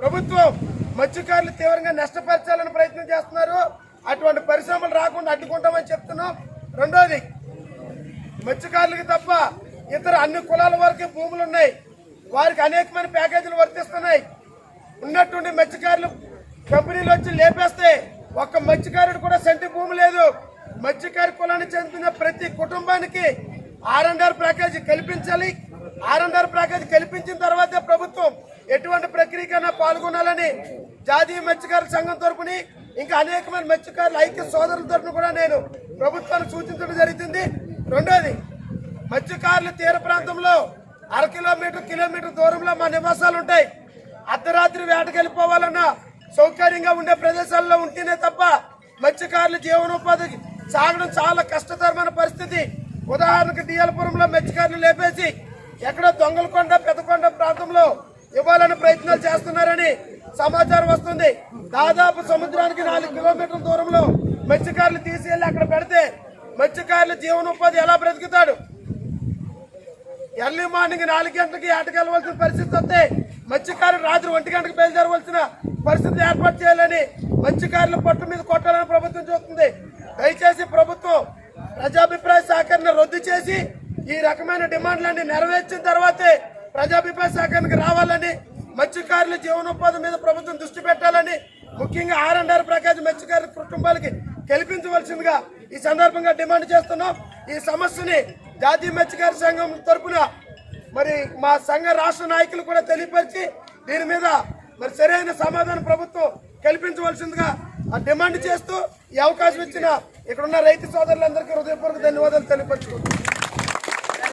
ప్రభుత్వం మత్స్యకారులు తీవ్రంగా నష్టపరచాలని ప్రయత్నం చేస్తున్నారు. అటువంటి పరిశ్రమలు రాకుండా అడ్డుకుంటామని చెప్తున్నాం. రెండోది, మత్స్యకారులకు తప్ప ఇతర అన్ని కులాల వరకు భూములు ఉన్నాయి, వారికి అనేకమైన ప్యాకేజీలు వర్తిస్తున్నాయి. ఉన్నట్టుండి మత్స్యకారులు కంపెనీలు వచ్చి లేపేస్తే ఒక్క మత్స్యకారుడు కూడా సెంటి భూమి లేదు. మత్స్యకారు కులానికి చెందిన ప్రతి కుటుంబానికి R&R ప్యాకేజీ కల్పించాలి. R&R ప్యాకేజీ కల్పించిన తర్వాతే ప్రభుత్వం ఎటువంటి ప్రక్రియకైనా పాల్గొనాలని జాతీయ మత్స్యకారుల సంఘం తరపుని ఇంకా అనేకమైన మత్స్యకారుల ఐక్య సోదరుల తరపున కూడా నేను ప్రభుత్వానికి సూచించడం జరుగుతుంది. రెండోది, మత్స్యకారుల తీర ప్రాంతంలో కిలోమీటర్ దూరంలో మా నివాసాలు ఉంటాయి. అర్ధరాత్రి వేటకు వెళ్ళిపోవాలన్నా సౌకర్యంగా ఉండే ప్రదేశాల్లో ఉంటేనే తప్ప మత్స్యకారుల జీవనోపాధికి సాగడం చాలా కష్టతరమైన పరిస్థితి. ఉదాహరణకు డిఎల్పురంలో మత్స్యకారులు లేపేసి ఎక్కడో దొంగలకొండ పెద్దకొండ ప్రాంతంలో ఇవ్వాలని ప్రయత్నాలు చేస్తున్నారని సమాచారం వస్తుంది. దాదాపు సముద్రానికి 4 కిలోమీటర్ల దూరంలో మత్స్యకారులు తీసుకెళ్లి అక్కడ పెడితే మత్స్యకారుల జీవనోపాధి ఎలా బ్రతుకుతాడు? ఎర్లీ మార్నింగ్ 4 గంటలకి ఆటకెళ్ళవలసిన పరిస్థితి వస్తే మత్స్యకారులు రాత్రి 1 గంటకు బయలుదేరవలసిన పరిస్థితులు ఏర్పాటు చేయాలని మత్స్యకారుల పట్టు మీద కొట్టాలని ప్రభుత్వం చూస్తుంది. దయచేసి ప్రభుత్వం ప్రజాభిప్రాయ సేకరణ రద్దు చేసి ఈ రకమైన డిమాండ్లన్నీ నెరవేర్చిన తర్వాతే ప్రజాభిప్రాయ సేకరణకు రావాలని, మత్స్యకారుల జీవనోపాధి మీద ప్రభుత్వం దృష్టి పెట్టాలని, ముఖ్యంగా R&R ప్యాకేజీ మత్స్యకారుల కుటుంబాలకి కల్పించవలసిందిగా ఈ సందర్భంగా డిమాండ్ చేస్తున్నాం. ఈ సమస్యని జాతీయ మత్స్యకార సంఘం తరఫున మరి మా సంఘ రాష్ట్ర నాయకులు కూడా తెలియపరిచి దీని మీద మరి సరైన సమాధానం ప్రభుత్వం కల్పించవలసిందిగా డిమాండ్ చేస్తూ ఈ అవకాశం ఇచ్చిన ఇక్కడున్న రైతు సోదరులందరికీ హృదయపూర్వక ధన్యవాదాలు తెలియపరుచుకుంటున్నాం.